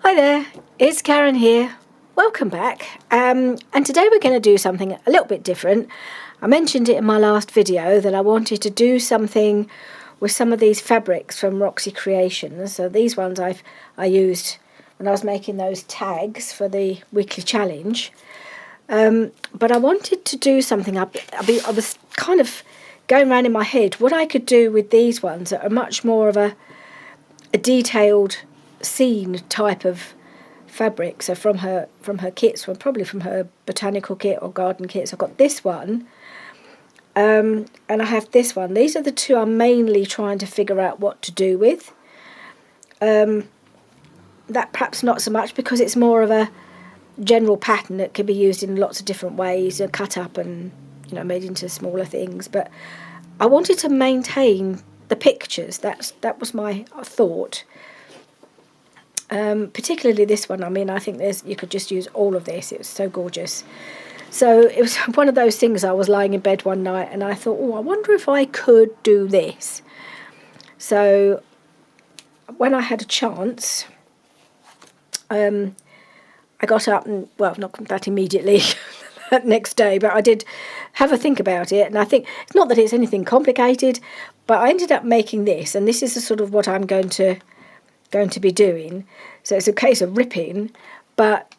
Hi there, it's Karen here. Welcome back. And today we're going to do something a little bit different. I mentioned it in my last video that I wanted to do something with some of these fabrics from Roxy Creations. So these ones I used when I was making those tags for the weekly challenge. But I wanted to do something. I was kind of going around in my head what I could do with these ones that are much more of a detailed scene type of fabric. So from her kits, well, probably from her botanical kit or garden kits, I've got this one, and I have this one. These are the two I'm mainly trying to figure out what to do with. That perhaps not so much because it's more of a general pattern that can be used in lots of different ways, cut up and made into smaller things. But I wanted to maintain the pictures. That was my thought. Particularly this one. I mean, I think you could just use all of this. It was so gorgeous. So it was one of those things. I was lying in bed one night and I thought, oh, I wonder if I could do this. So when I had a chance, I got up and, well, not that immediately that next day, but I did have a think about it. And I think it's not that it's anything complicated, but I ended up making this, and this is the sort of what I'm going to be doing. So it's a case of ripping, but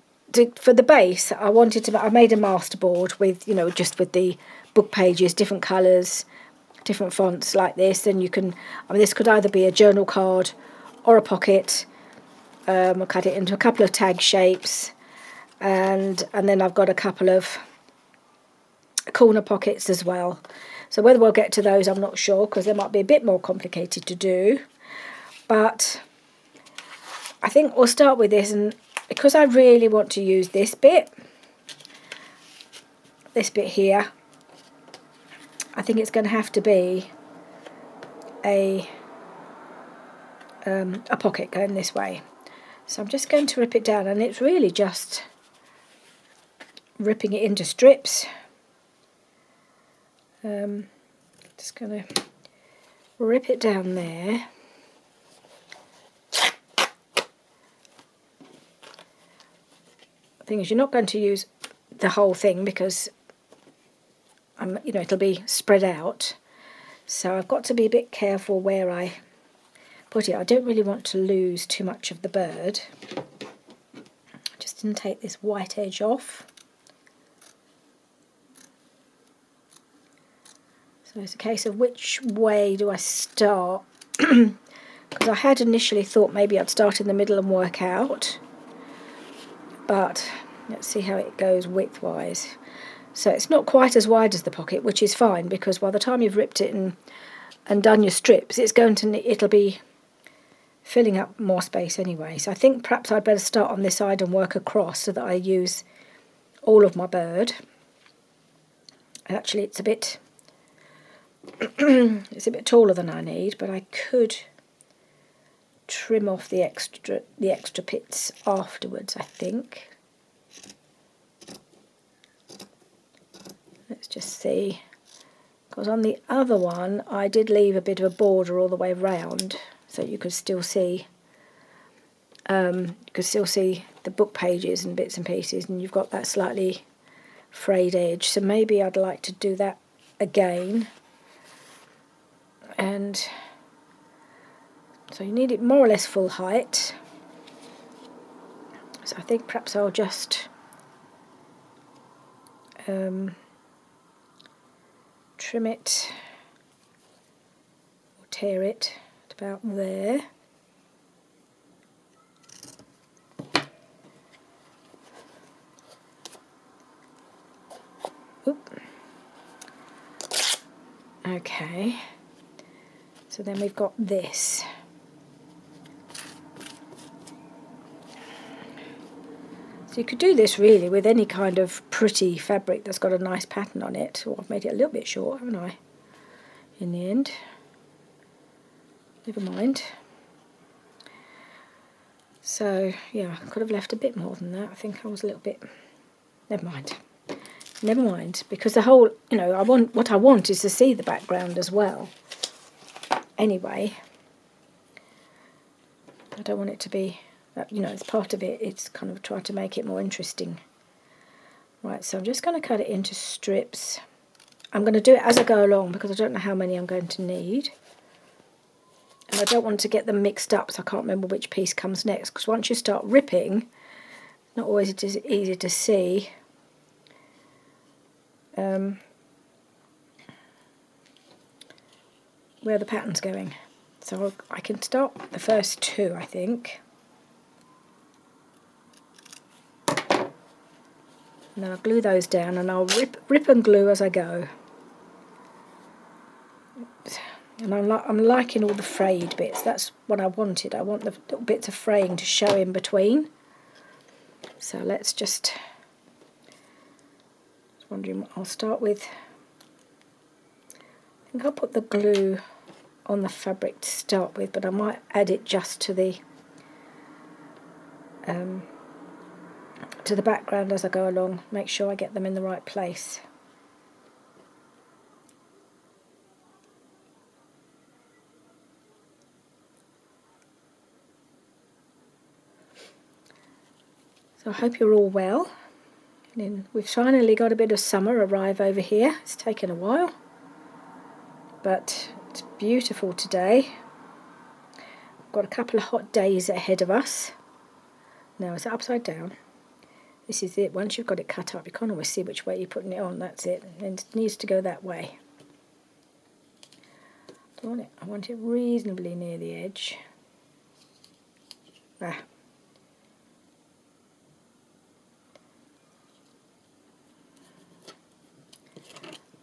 for the base I made a masterboard with just with the book pages, different colours, different fonts like this. And this could either be a journal card or a pocket. I'll cut it into a couple of tag shapes, and then I've got a couple of corner pockets as well. So whether we'll get to those I'm not sure, because they might be a bit more complicated to do, but I think we'll start with this. And because I really want to use this bit here, I think it's going to have to be a pocket going this way. So I'm just going to rip it down, and it's really just ripping it into strips. Just going to rip it down there. Thing is, you're not going to use the whole thing because it'll be spread out, so I've got to be a bit careful where I put it. I don't really want to lose too much of the bird. Just didn't take this white edge off, so it's a case of which way do I start, because I had initially thought maybe I'd start in the middle and work out. But let's see how it goes width-wise. So it's not quite as wide as the pocket, which is fine, because by the time you've ripped it and done your strips, it'll be filling up more space anyway. So I think perhaps I'd better start on this side and work across so that I use all of my bird. Actually, it's a bit taller than I need, but I could trim off the extra bits afterwards, I think. Let's just see, because on the other one I did leave a bit of a border all the way round, so you could still see the book pages and bits and pieces, and you've got that slightly frayed edge. So maybe I'd like to do that again. And so you need it more or less full height. So I think perhaps I'll just trim it or tear it at about there. Oop. Okay. So then we've got this. So you could do this really with any kind of pretty fabric that's got a nice pattern on it. Oh, I've made it a little bit short, haven't I, in the end? Never mind. So, yeah, I could have left a bit more than that. I think I was a little bit... Never mind. Never mind, because the whole, what I want is to see the background as well. Anyway, I don't want it to be You know, it's part of it. It's kind of trying to make it more interesting. Right, so I'm just going to cut it into strips. I'm going to do it as I go along because I don't know how many I'm going to need. And I don't want to get them mixed up, so I can't remember which piece comes next. Because once you start ripping, not always it is easy to see where the pattern's going. So I can start the first two, I think. And then I'll glue those down, and I'll rip and glue as I go. And I'm liking all the frayed bits. That's what I wanted. I want the little bits of fraying to show in between. So let's just... wondering what I'll start with. I think I'll put the glue on the fabric to start with, but I might add it just to the background as I go along. Make sure I get them in the right place. So I hope you're all well. And then we've finally got a bit of summer arrive over here. It's taken a while, but it's beautiful today. We've got a couple of hot days ahead of us. Now it's upside down. This is it. Once you've got it cut up, you can't always see which way you're putting it on. That's it. And it needs to go that way. I want it reasonably near the edge.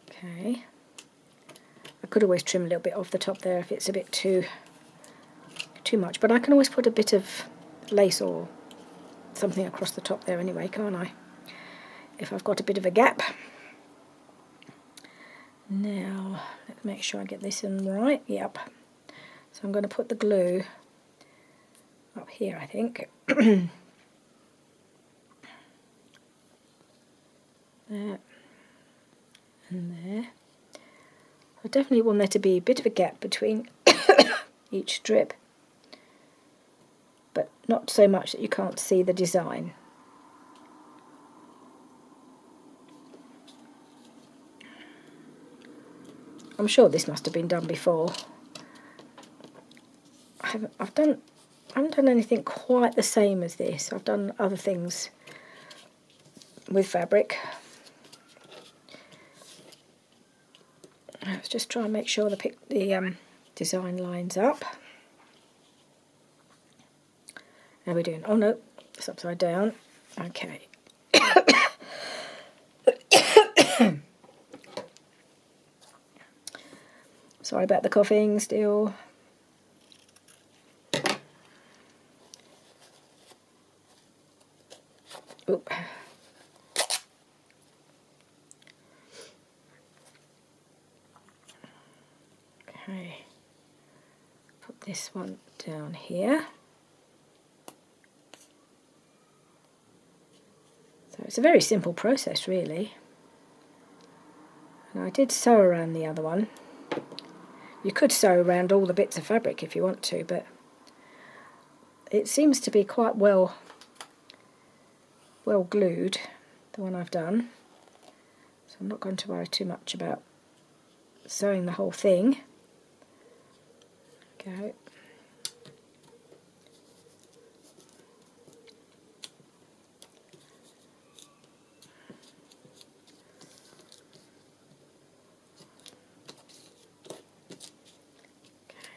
Okay. I could always trim a little bit off the top there if it's a bit too much, but I can always put a bit of lace or something across the top there anyway, can't I? If I've got a bit of a gap. Now, let's make sure I get this in right. Yep. So I'm going to put the glue up here, I think. There. And there. I definitely want there to be a bit of a gap between each strip, but not so much that you can't see the design. I'm sure this must have been done before. I haven't done anything quite the same as this. I've done other things with fabric. Let's just try and make sure the design lines up. How are we doing? Oh no, it's upside down. Okay. Sorry about the coughing still. Oop. Okay, put this one down here. So it's a very simple process really. And I did sew around the other one. You could sew around all the bits of fabric if you want to, but it seems to be quite well glued, the one I've done. So I'm not going to worry too much about sewing the whole thing. Go.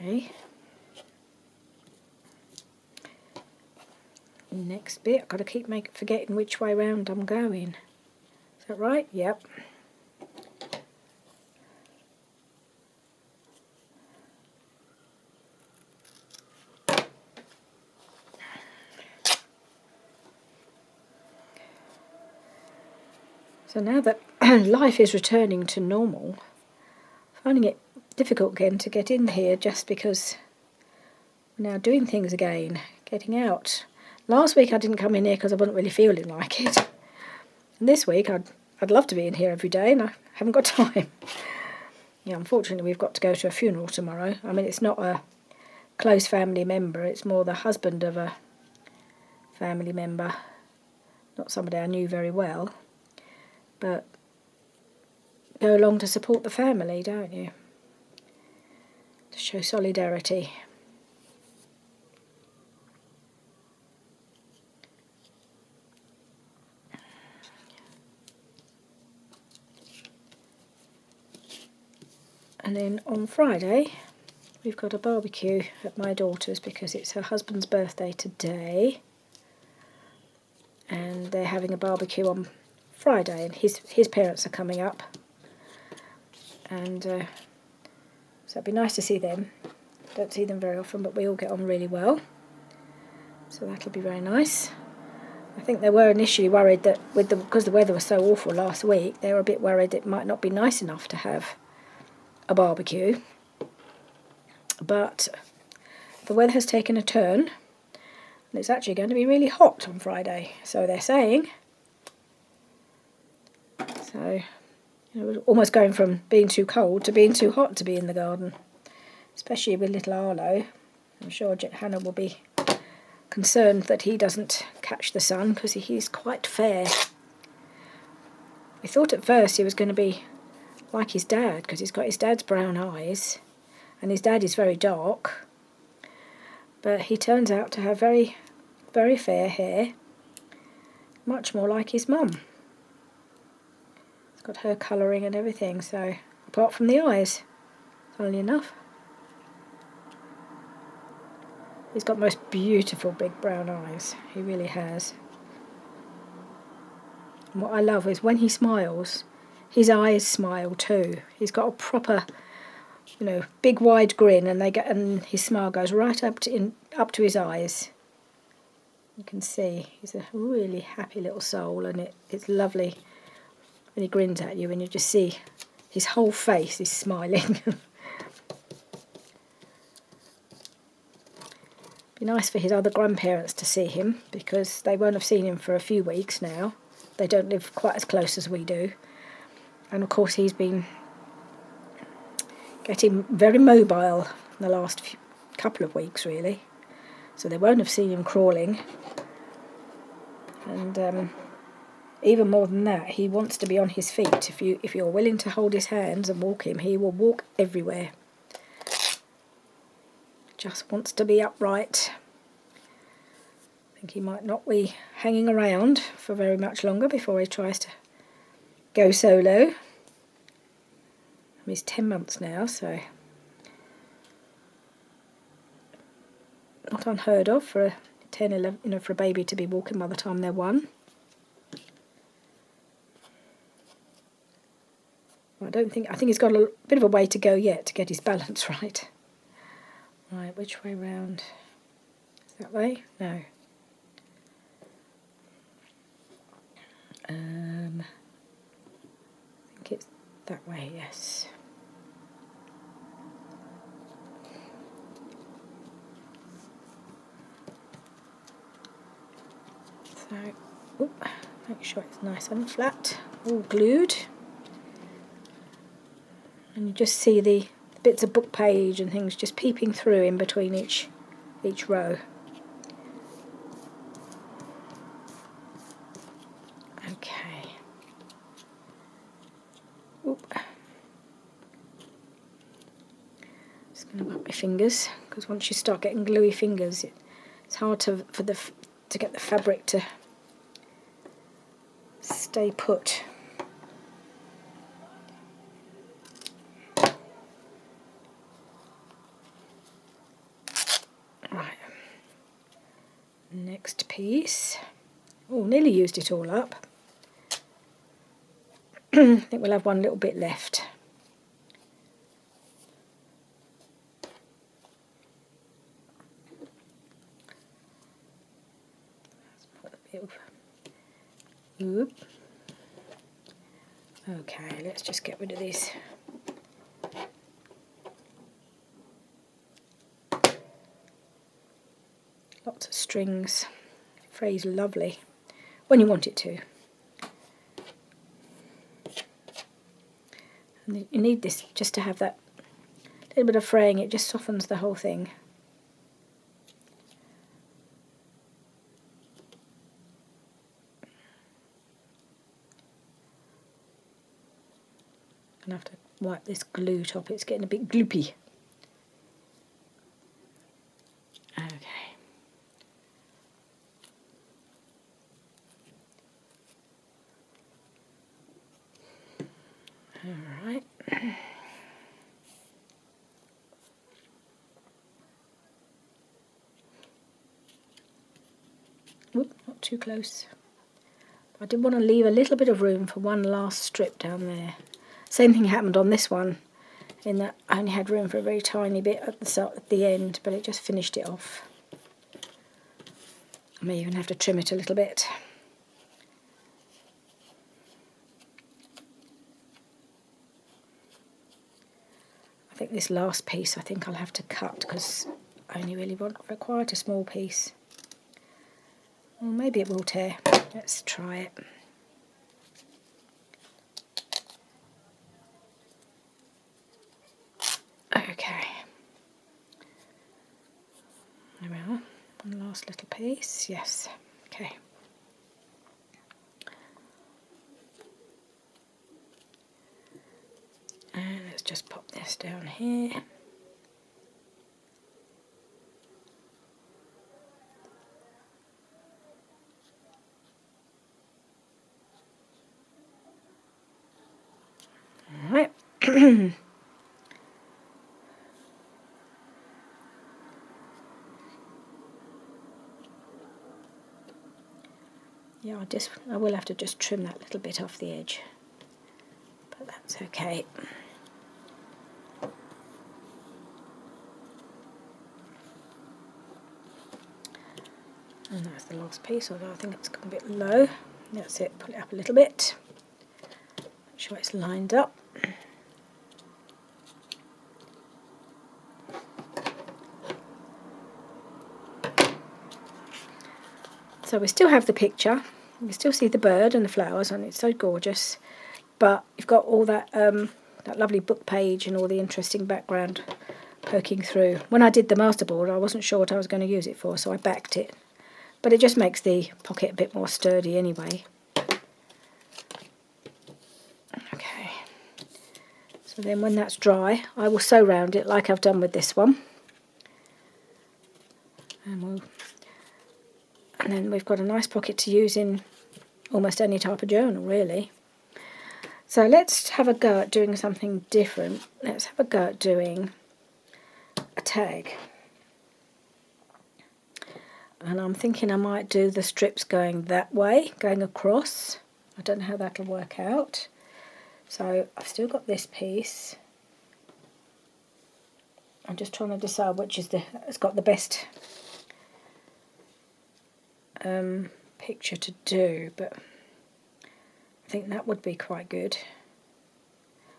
Okay. Next bit, I've got to keep forgetting which way round I'm going. Is that right? Yep. So now that life is returning to normal, finding it difficult again to get in here just because we're now doing things again, getting out. Last week I didn't come in here because I wasn't really feeling like it. And this week I'd love to be in here every day and I haven't got time. Yeah, unfortunately we've got to go to a funeral tomorrow. I mean, it's not a close family member, it's more the husband of a family member, not somebody I knew very well, but go along to support the family, don't you? To show solidarity. And then on Friday, we've got a barbecue at my daughter's because it's her husband's birthday today. And they're having a barbecue on Friday, and his parents are coming up. And so it'd be nice to see them. Don't see them very often, but we all get on really well. So that'll be very nice. I think they were initially worried that because the weather was so awful last week, they were a bit worried it might not be nice enough to have a barbecue. But the weather has taken a turn, and it's actually going to be really hot on Friday, so they're saying. So, we're almost going from being too cold to being too hot to be in the garden, especially with little Arlo. I'm sure Hannah will be concerned that he doesn't catch the sun because he's quite fair. We thought at first he was going to be like his dad because he's got his dad's brown eyes and his dad is very dark, but he turns out to have very, very fair hair, much more like his mum. It's got her colouring and everything, so apart from the eyes, funnily enough. He's got most beautiful big brown eyes, he really has. And what I love is when he smiles, his eyes smile too. He's got a proper, big wide grin, and his smile goes right up to his eyes. You can see he's a really happy little soul, and it's lovely when he grins at you and you just see his whole face is smiling. Be nice for his other grandparents to see him because they won't have seen him for a few weeks now. They don't live quite as close as we do. And of course he's been getting very mobile in the last couple of weeks really. So they won't have seen him crawling. And even more than that, he wants to be on his feet. If you're willing to hold his hands and walk him, he will walk everywhere. Just wants to be upright. I think he might not be hanging around for very much longer before he tries to go solo. He's 10 months now, so not unheard of for a 10, 11, for a baby to be walking by the time they're 1. I think he's got a bit of a way to go yet to get his balance right. Right, which way round? Is that way? No. I think it's that way, yes. So, make sure it's nice and flat, all glued. And you just see the bits of book page and things just peeping through in between each row. Okay. Oop. Just going to wipe my fingers because once you start getting gluey fingers, it's hard to get the fabric to stay put. Right. Next piece. Oh, nearly used it all up. I think we'll have one little bit left. Oop. Okay, let's just get rid of these. Lots of strings. It frays lovely when you want it to. And you need this just to have that little bit of fraying. It just softens the whole thing. going to have to wipe this glue top, it's getting a bit gloopy. Okay. Alright. Oop, not too close. I did want to leave a little bit of room for one last strip down there. Same thing happened on this one, in that I only had room for a very tiny bit at the end, but it just finished it off. I may even have to trim it a little bit. I think this last piece I think I'll have to cut because I only really want quite a small piece. Well, maybe it will tear. Let's try it. Okay. There we are. One last little piece. Yes. Okay. And let's just pop this down here. Alright. Yeah, I will have to just trim that little bit off the edge, but that's okay. And that's the last piece, although I think it's gone a bit low. That's it, pull it up a little bit. Make sure it's lined up. So we still have the picture, we still see the bird and the flowers, and it's so gorgeous. But you've got all that that lovely book page and all the interesting background poking through. When I did the masterboard, I wasn't sure what I was going to use it for, so I backed it. But it just makes the pocket a bit more sturdy anyway. Okay. So then when that's dry, I will sew round it like I've done with this one. And then we've got a nice pocket to use in almost any type of journal, really. So let's have a go at doing something different. Let's have a go at doing a tag. And I'm thinking I might do the strips going that way, going across. I don't know how that'll work out. So I've still got this piece. I'm just trying to decide which is it's got the best picture to do, but I think that would be quite good.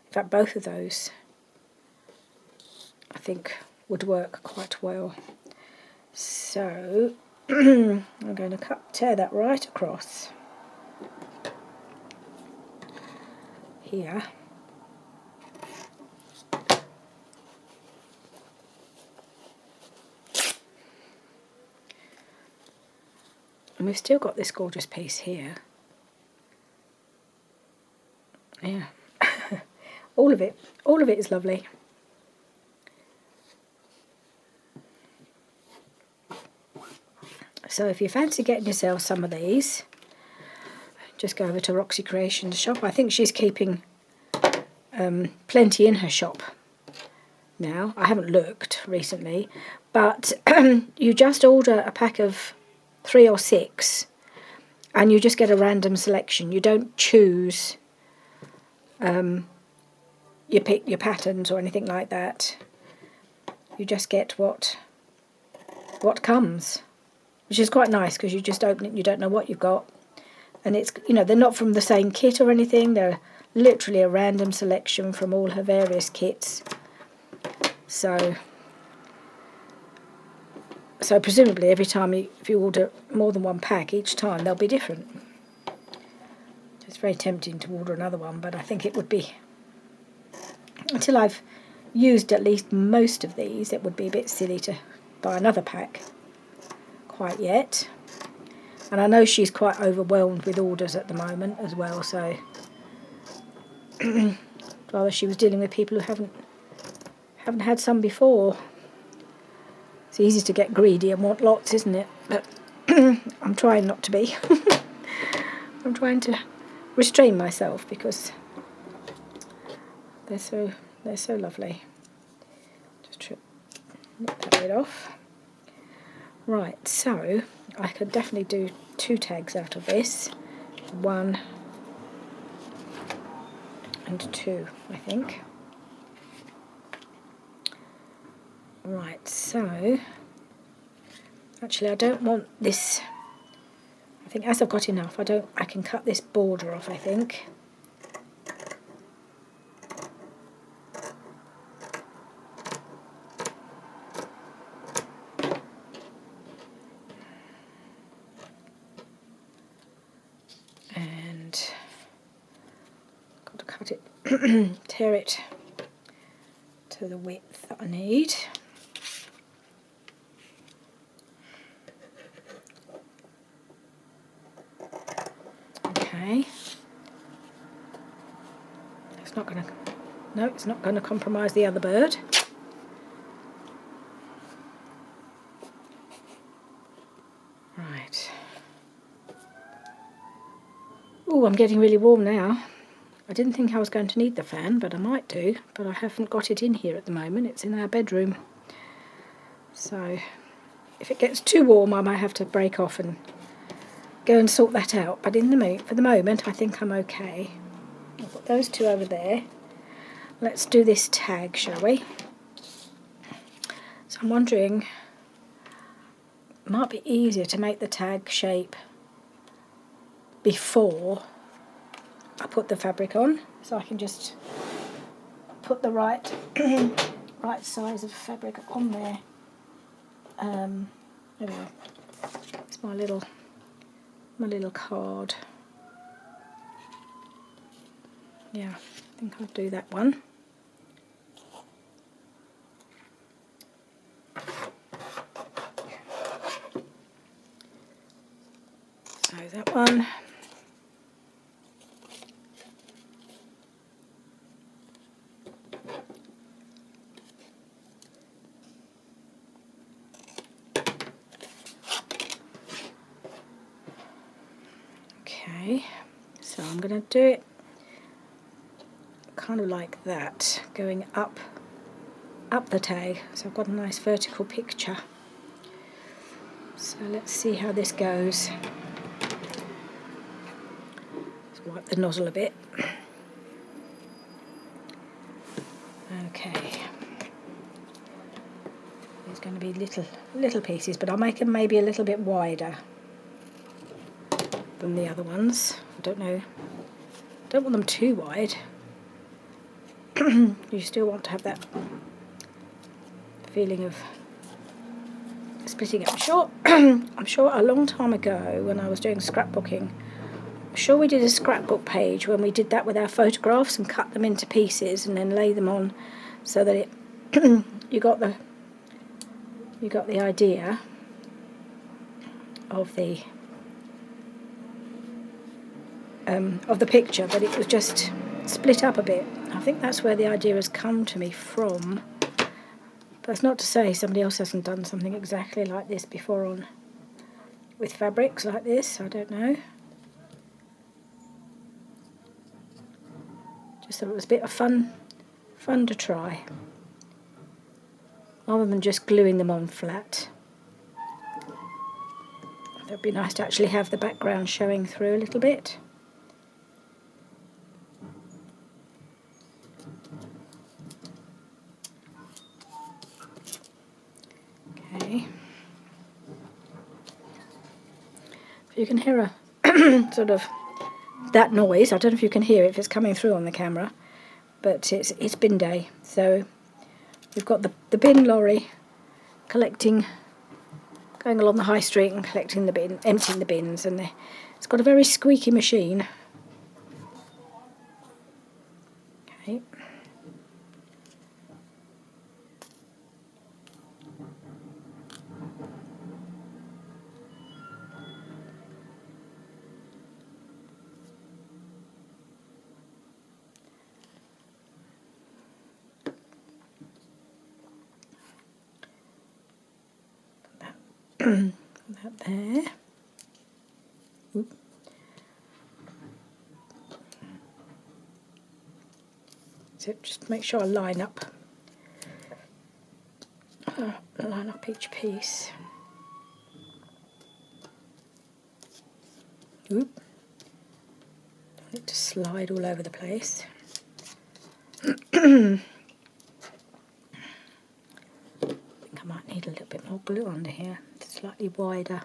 In fact, both of those I think would work quite well. So I'm going to tear that right across here. And we've still got this gorgeous piece here. Yeah, all of it is lovely. So if you fancy getting yourself some of these, just go over to Roxy Creations shop. I think she's keeping plenty in her shop now. I haven't looked recently, but you just order a pack of 3 or 6 and you just get a random selection. You don't choose you pick your patterns or anything like that. You just get what comes, which is quite nice because you just open it and you don't know what you've got. And it's, you know, they're not from the same kit or anything, they're literally a random selection from all her various kits. So presumably every time if you order more than one pack, each time they'll be different. It's very tempting to order another one, but I think it would be, until I've used at least most of these, it would be a bit silly to buy another pack quite yet. And I know she's quite overwhelmed with orders at the moment as well, so Rather, she was dealing with people who haven't had some before. It's easy to get greedy and want lots, isn't it? But I'm trying not to be. I'm trying to restrain myself because they're so lovely. Just nip that bit off. Right, so I could definitely do 2 tags out of this. 1 and 2, I think. Right, so actually I don't want this. I think as I've got enough, I can cut this border off, I think. And got to cut it, tear it to the width that I need. Okay. It's not going to compromise the other bird. Right. Oh, I'm getting really warm now. I didn't think I was going to need the fan, but I might do. But I haven't got it in here at the moment. It's in our bedroom. So if it gets too warm, I might have to break off and go and sort that out. But for the moment, I think I'm okay. I'll put those 2 over there. Let's do this tag, shall we? So I'm wondering, it might be easier to make the tag shape before I put the fabric on, so I can just put the right right size of fabric on there. There we go. It's my little card. Yeah, I think I'll do that one. So that one. Okay, so I'm going to do it kind of like that, going up the tag, so I've got a nice vertical picture. So let's see how this goes. Let's wipe the nozzle a bit. Okay, there's going to be little pieces, but I'll make them maybe a little bit wider than the other ones. I don't know, don't want them too wide. You still want to have that feeling of splitting it. I'm sure a long time ago when I was doing scrapbooking, I'm sure we did a scrapbook page when we did that with our photographs and cut them into pieces and then lay them on so that it you got the idea of the picture, but it was just split up a bit. I think that's where the idea has come to me from. But that's not to say somebody else hasn't done something exactly like this before with fabrics like this. I don't know. Just thought it was a bit of fun to try, rather than just gluing them on flat. It would be nice to actually have the background showing through a little bit. Okay. You can hear a sort of that noise. I don't know if you can hear it, if it's coming through on the camera, but it's bin day. So we've got the bin lorry going along the high street and collecting the bin, emptying the bins, and it's got a very squeaky machine. Okay. that there. Oop. So just make sure I line up each piece. Oop. Don't want it to slide all over the place. I think I might need a little bit more glue under here. It's slightly wider.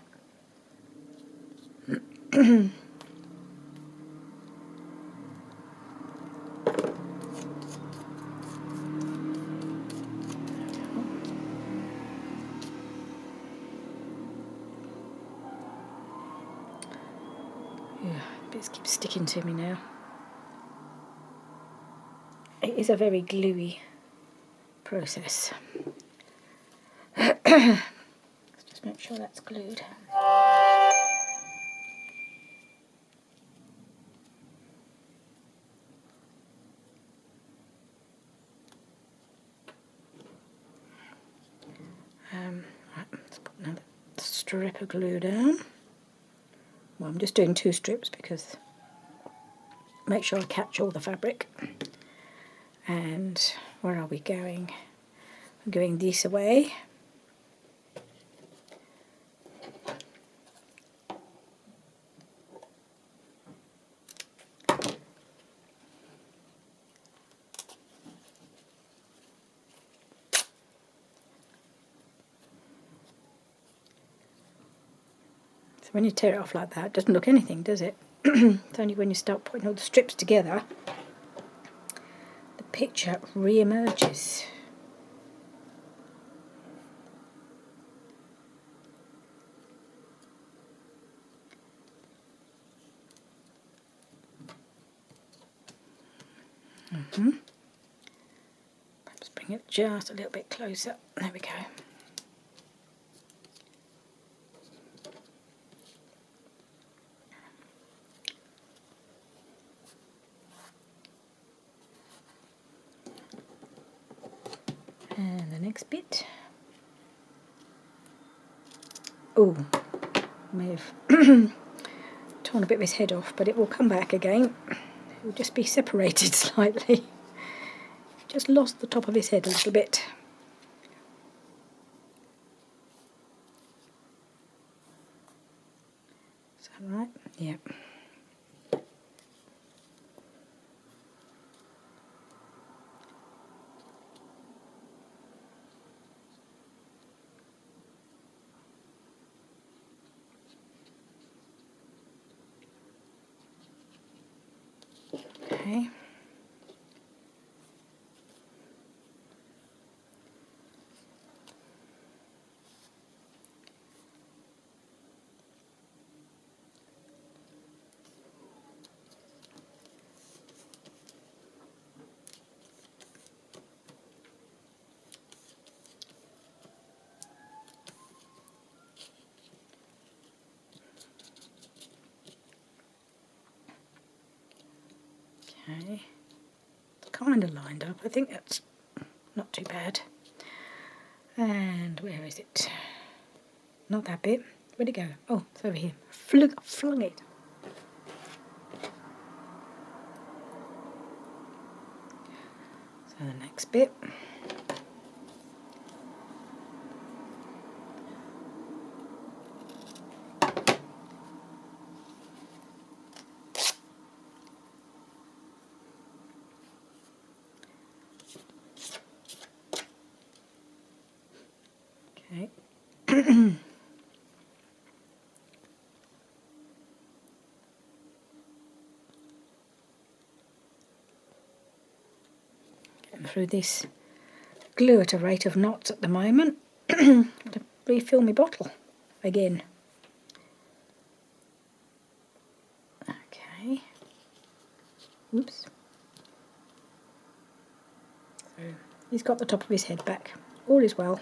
Yeah, bits keep sticking to me now. It is a very gluey process. Let's just make sure that's glued. Right, let's put another strip of glue down. Well, I'm just doing 2 strips because make sure I catch all the fabric. And where are we going? I'm going this away. So when you tear it off like that, it doesn't look anything, does it? It's only when you start putting all the strips together the picture re-emerges. Perhaps bring it just a little bit closer. There we go. And the next bit. Oh, may have torn a bit of his head off, but it will come back again. It will just be separated slightly. Just lost the top of his head a little bit. Is that right? Yeah. Okay. Okay, it's kind of lined up. I think that's not too bad. And where is it? Not that bit. Where'd it go? Oh, it's over here. Flung it. So the next bit. Okay. Getting through this glue at a rate of knots at the moment. To refill my bottle again. Okay. Oops. So he's got the top of his head back. All is well.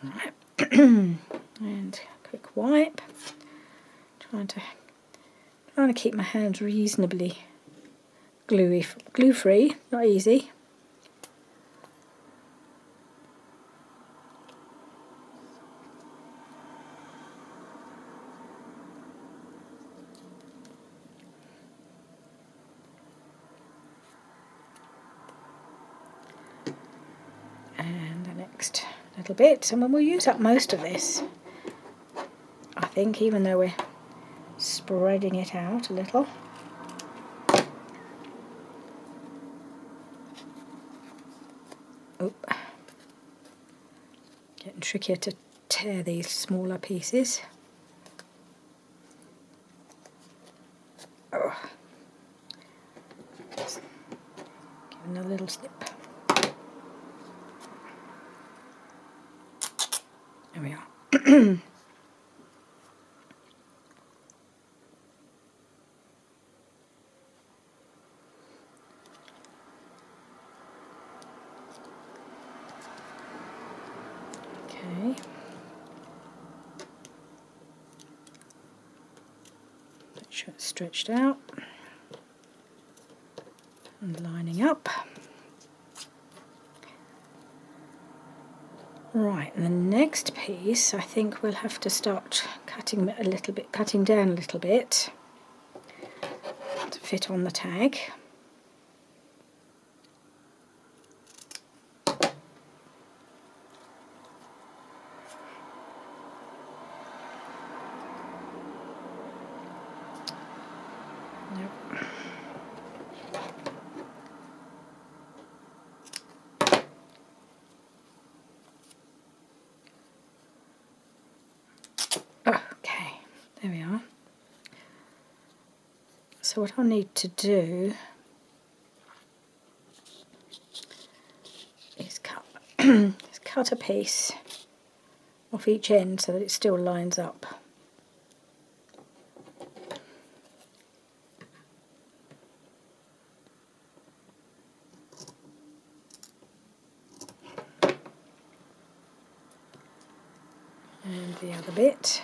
Right. And quick wipe. Trying to keep my hands reasonably glue-free, not easy. And the next little bit, and we'll use up most of this, I think, even though we're spreading it out a little. Oop. Getting trickier to tear these smaller pieces. Oh. Just give it a little snip. There we are. Okay. Make sure it's stretched out and lining up. Right, and the next piece, I think we'll have to start cutting down a little bit to fit on the tag. Okay, there we are. So what I'll need to do is cut a piece off each end so that it still lines up. And the other bit.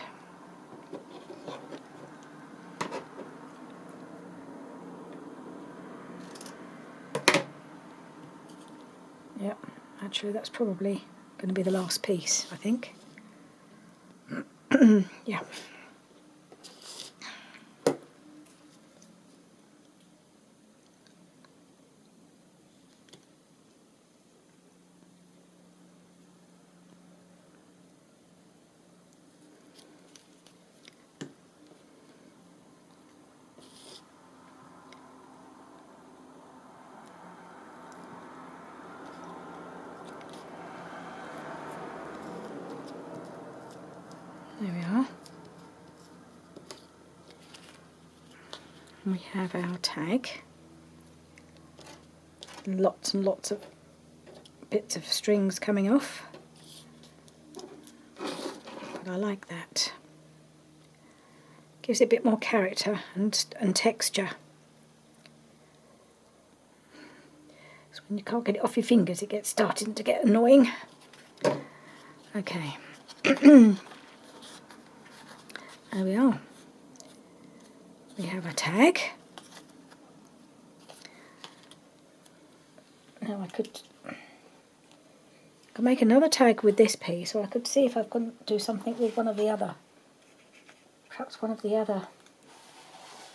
Yep, actually that's probably going to be the last piece, I think. Yeah. There we are. We have our tag. Lots and lots of bits of strings coming off. But I like that. Gives it a bit more character and texture. So when you can't get it off your fingers, it gets starting to get annoying. Okay. There we are. We have a tag. Now I could make another tag with this piece, or I could see if I couldn't do something with perhaps one of the other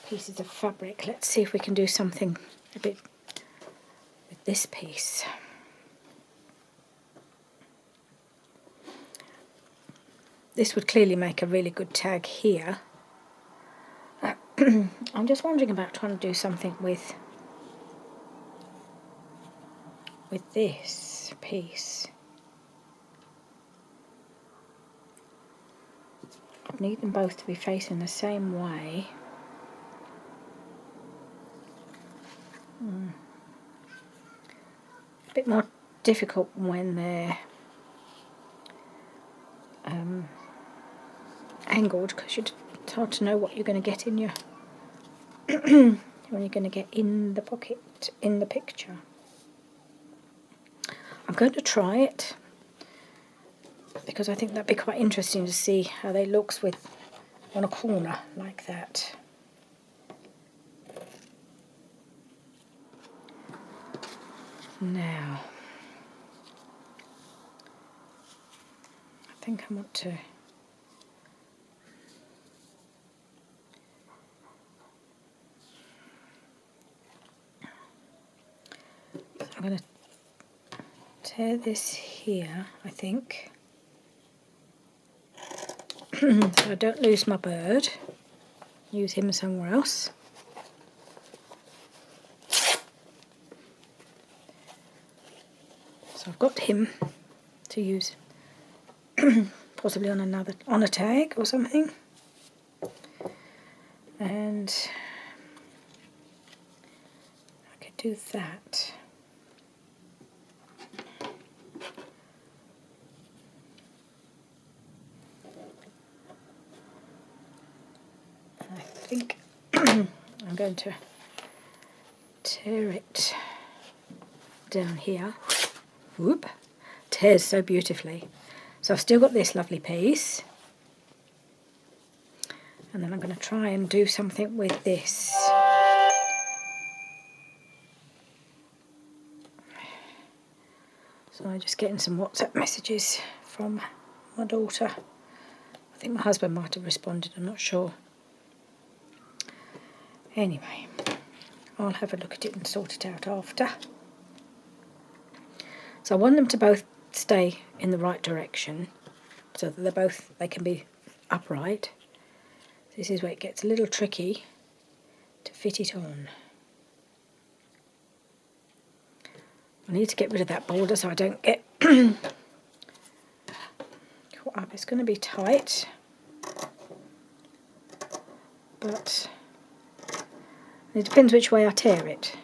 pieces of fabric. Let's see if we can do something a bit with this piece. This would clearly make a really good tag here. I'm just wondering about trying to do something with this piece. I need them both to be facing the same way. A bit more difficult when they're angled, because it's hard to know what you're going to get in your when you're going to get in the pocket in the picture. I'm going to try it because I think that'd be quite interesting to see how they looks with on a corner like that. Now, I think I want to I'm going to tear this here, I think, so I don't lose my bird. Use him somewhere else. So I've got him to use possibly on a tag or something. And I could do that. I think I'm going to tear it down here. Whoop! Tears so beautifully. So I've still got this lovely piece. And then I'm going to try and do something with this. So I'm just getting some WhatsApp messages from my daughter. I think my husband might have responded, I'm not sure. Anyway, I'll have a look at it and sort it out after. So I want them to both stay in the right direction so that they can be upright. This is where it gets a little tricky to fit it on. I need to get rid of that border so I don't get caught up. It's going to be tight, but it depends which way I tear it,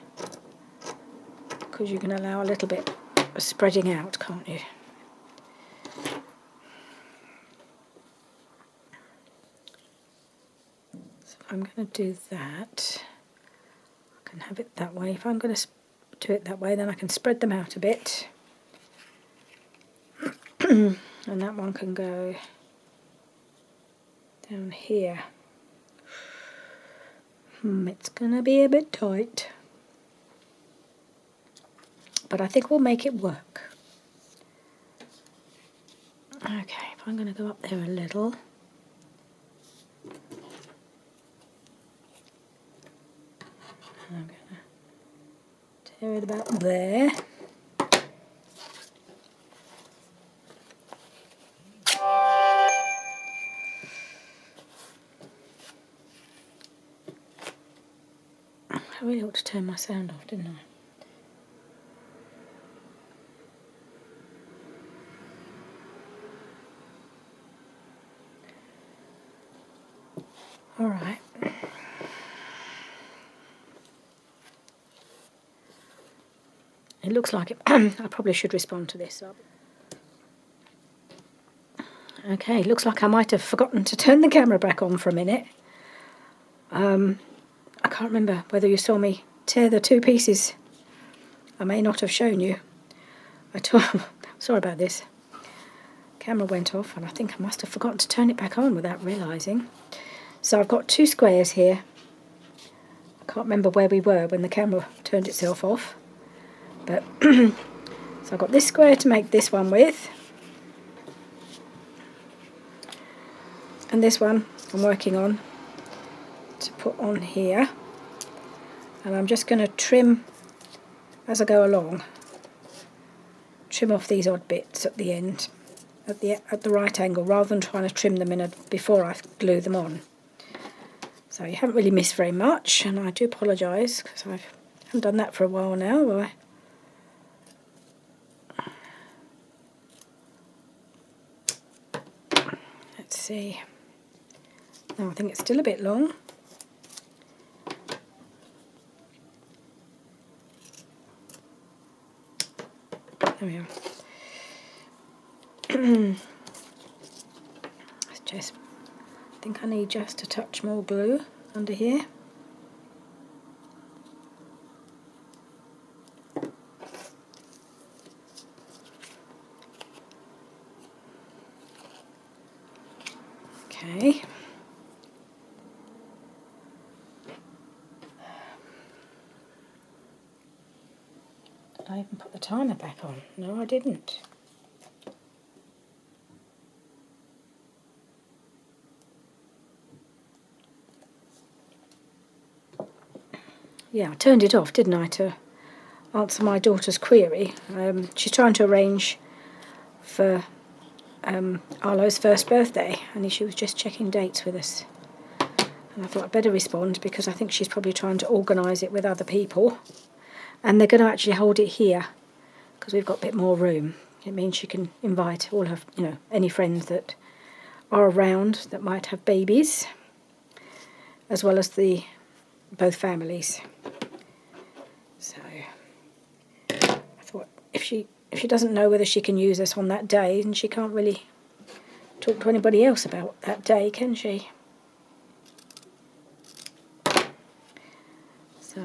because you can allow a little bit of spreading out, can't you? So if I'm going to do that, I can have it that way. If I'm going to do it that way, then I can spread them out a bit. And that one can go down here. It's going to be a bit tight, but I think we'll make it work. Okay, if I'm going to go up there a little. I'm going to tear it about there. I really ought to turn my sound off, didn't I? All right. It looks like it. I probably should respond to this. Okay, looks like I might have forgotten to turn the camera back on for a minute. I can't remember whether you saw me tear the two pieces. I may not have shown you. Sorry about this. Camera went off and I think I must have forgotten to turn it back on without realising. So I've got two squares here. I can't remember where we were when the camera turned itself off. But so I've got this square to make this one with. And this one I'm working on to put on here. And I'm just going to trim as I go along. Trim off these odd bits at the end, at the right angle, rather than trying to trim them before I glue them on. So you haven't really missed very much, and I do apologise because I haven't done that for a while now. Let's see. No, I think it's still a bit long. There we are. I think I need just a touch more glue under here. Okay. Did I even put the timer back on? No, I didn't. Yeah, I turned it off, didn't I, to answer my daughter's query. She's trying to arrange for Arlo's first birthday, and she was just checking dates with us. And I thought I'd better respond because I think she's probably trying to organise it with other people. And they're going to actually hold it here because we've got a bit more room. It means she can invite all her, any friends that are around that might have babies, as well as both families. So I thought if she doesn't know whether she can use us on that day, then she can't really talk to anybody else about that day, can she? So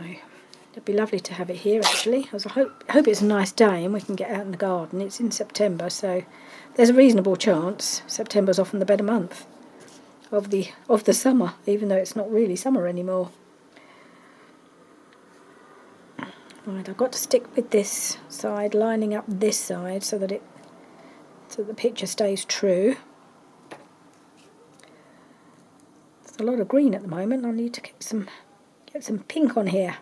it'd be lovely to have it here actually. I hope it's a nice day and we can get out in the garden. It's in September, so there's a reasonable chance. September's often the better month of the summer, even though it's not really summer anymore. Right, I've got to stick with this side, lining up this side so that the picture stays true. There's a lot of green at the moment. I need to get some pink on here.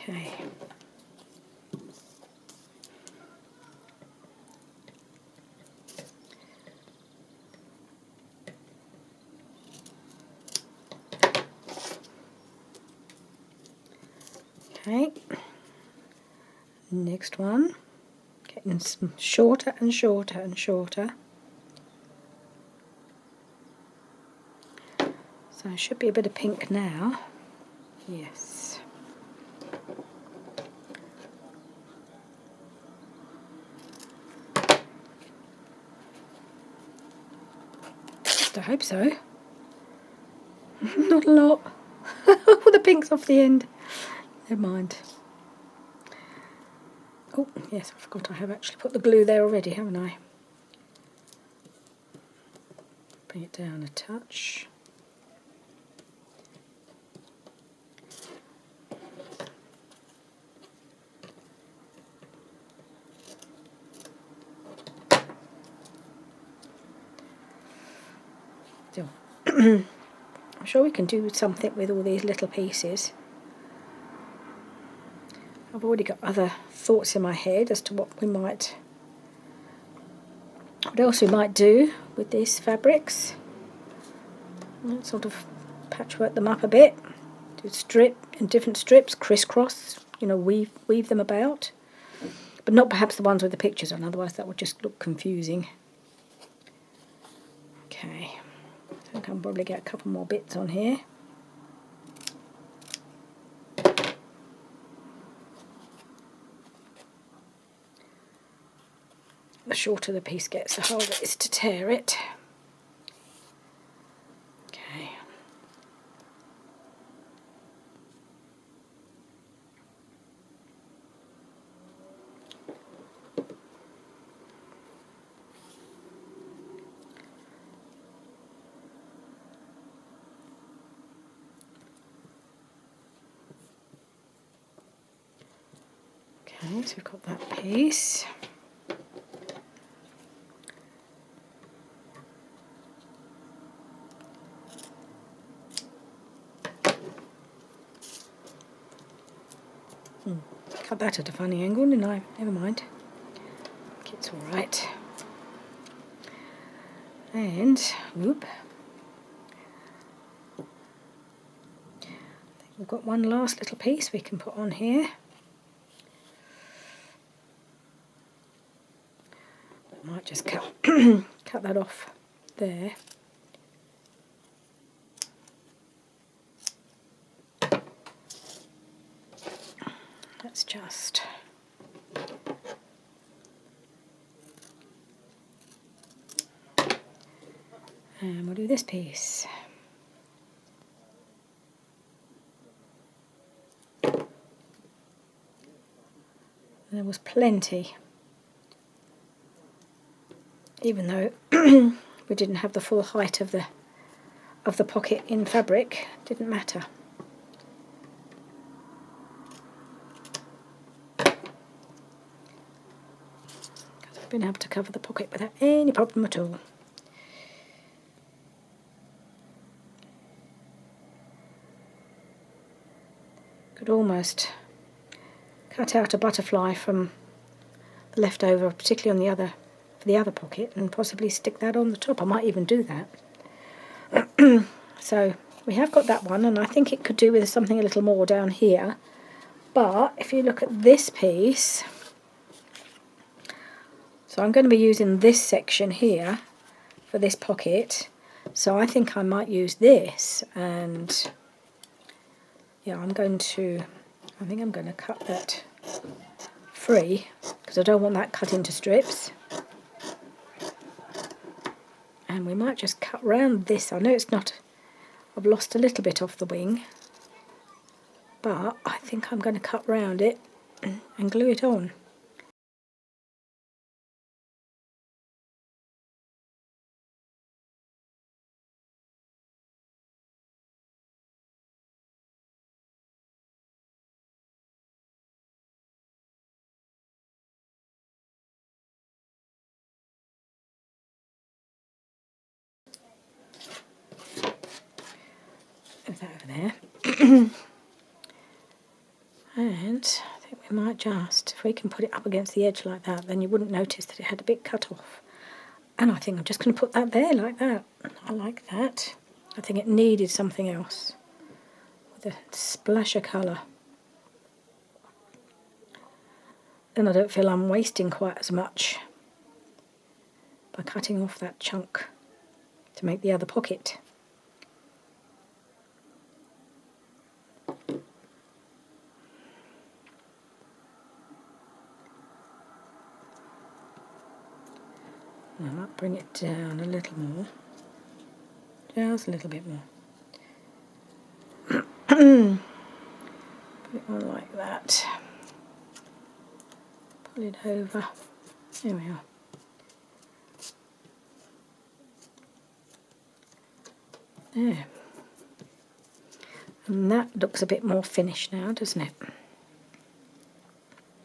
Okay. Okay. Next one. Getting some shorter and shorter and shorter. So there should be a bit of pink now. Yes. I hope so. Not a lot. All the pink's off the end. Never mind. Oh, yes, I forgot I have actually put the glue there already, haven't I? Bring it down a touch. Still. I'm sure we can do something with all these little pieces. I've already got other thoughts in my head as to what else we might do with these fabrics. Let's sort of patchwork them up a bit. Do strip in different strips, crisscross, weave them about. But not perhaps the ones with the pictures on, otherwise that would just look confusing. Okay, I think I'll probably get a couple more bits on here. The shorter the piece gets, the harder it is to tear it. Okay. Okay, so we've got that piece. Cut that at a funny angle, didn't I? Never mind. It's all right. And, whoop. I think we've got one last little piece we can put on here. I might just cut that off there. Let's just and we'll do this piece. And there was plenty, even though we didn't have the full height of the pocket in fabric. Didn't matter. Because I've been able to cover the pocket without any problem at all. Could almost cut out a butterfly from the leftover, particularly on the other pocket, and possibly stick that on the top. I might even do that. So we have got that one, and I think it could do with something a little more down here. But if you look at this piece, so I'm going to be using this section here for this pocket, so I think I might use this, and yeah, I think I'm going to cut that free because I don't want that cut into strips. And we might just cut round this. I know it's not, I've lost a little bit off the wing, but I think I'm going to cut round it and glue it on. Put that over there. And I think we might just, if we can put it up against the edge like that, then you wouldn't notice that it had a bit cut off. And I think I'm just going to put that there like that. I like that. I think it needed something else with a splash of colour. Then I don't feel I'm wasting quite as much by cutting off that chunk to make the other pocket. I might bring it down a little more, just a little bit more. Put it on like that. Pull it over. There we are. There. And that looks a bit more finished now, doesn't it?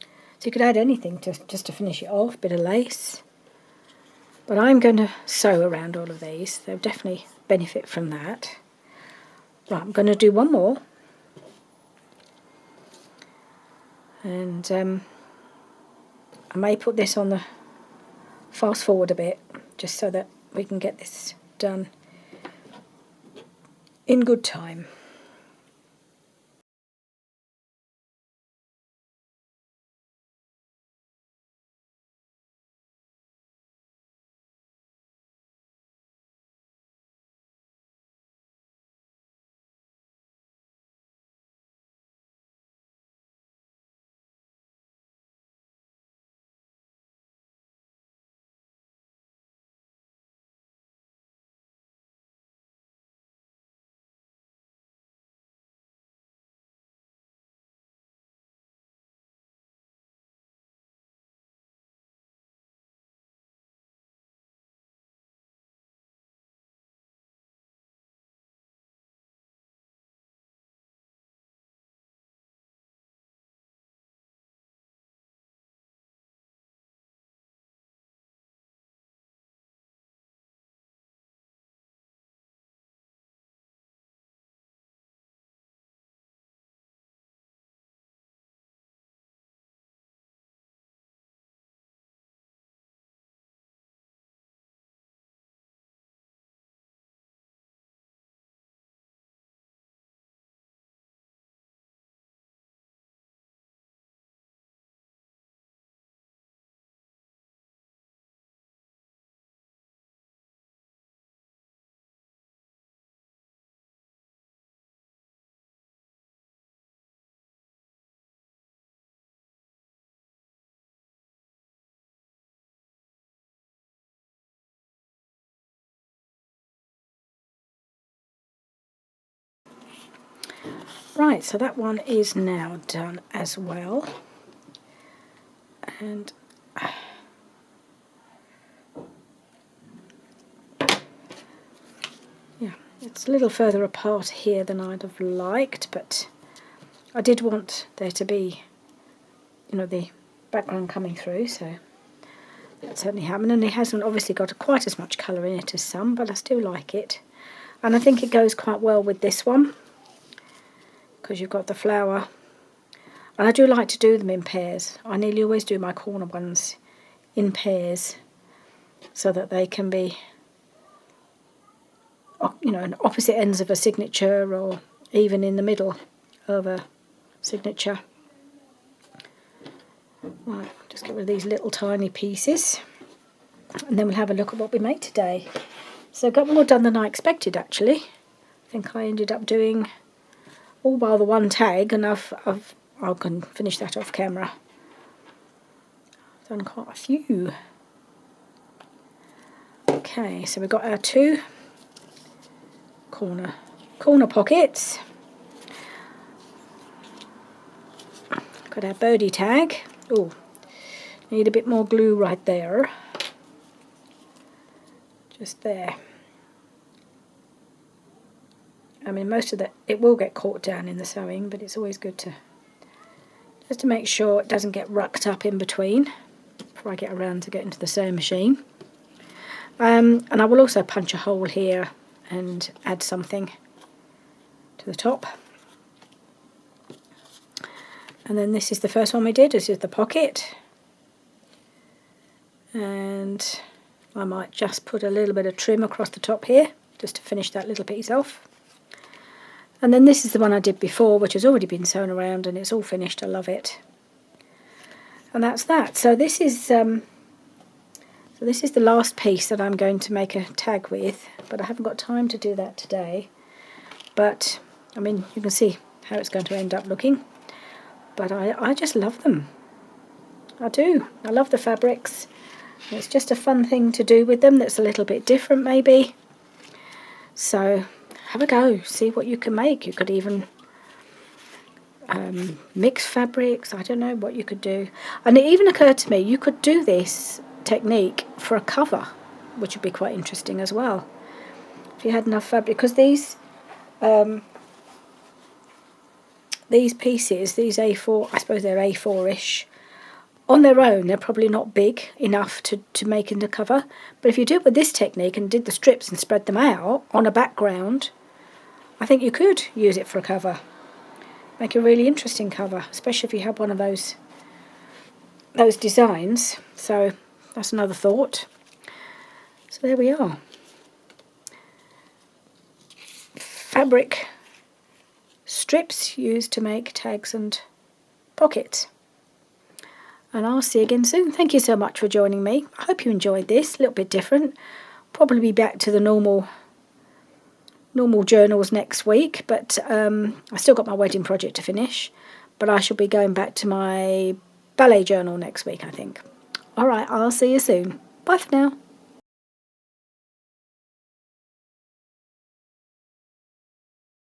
So you could add anything just to finish it off, bit of lace. But I'm going to sew around all of these. They'll definitely benefit from that. Right, I'm going to do one more. And I may put this on the fast forward a bit, just so that we can get this done in good time. Right, so that one is now done as well. And yeah, it's a little further apart here than I'd have liked, but I did want there to be, you know, the background coming through, so that certainly happened. And it hasn't obviously got quite as much colour in it as some, but I still like it. And I think it goes quite well with this one, because you've got the flower. And I do like to do them in pairs. I nearly always do my corner ones in pairs, so that they can be, you know, on opposite ends of a signature, or even in the middle of a signature. Right, just get rid of these little tiny pieces, and then we'll have a look at what we made today. So I got more done than I expected, actually. I think I ended up doing all bar the one tag, and I can finish that off camera. I've done quite a few. Okay, so we've got our two corner pockets. Got our birdie tag. Oh, need a bit more glue right there. Just there. I mean, most of that, it will get caught down in the sewing, but it's always good to, just to make sure it doesn't get rucked up in between before I get around to get into the sewing machine. And I will also punch a hole here and add something to the top. And then this is the first one we did. This is the pocket. And I might just put a little bit of trim across the top here, just to finish that little piece off. And then this is the one I did before, which has already been sewn around, and it's all finished. I love it. And that's that. So this is the last piece that I'm going to make a tag with, but I haven't got time to do that today. But I mean, you can see how it's going to end up looking. But I just love them. I do. I love the fabrics. It's just a fun thing to do with them that's a little bit different, maybe. So have a go, see what you can make. You could even mix fabrics. I don't know what you could do. And it even occurred to me, you could do this technique for a cover, which would be quite interesting as well. If you had enough fabric, because these pieces, these A4, I suppose they're A4-ish, on their own they're probably not big enough to make into cover, but if you do it with this technique and did the strips and spread them out on a background, I think you could use it for a cover. Make a really interesting cover, especially if you have one of those designs. So that's another thought. So there we are. Fabric strips used to make tags and pockets. And I'll see you again soon. Thank you so much for joining me. I hope you enjoyed this. A little bit different. Probably be back to the normal journals next week, but I still got my wedding project to finish. But I shall be going back to my ballet journal next week, I think. All right, I'll see you soon. Bye for now.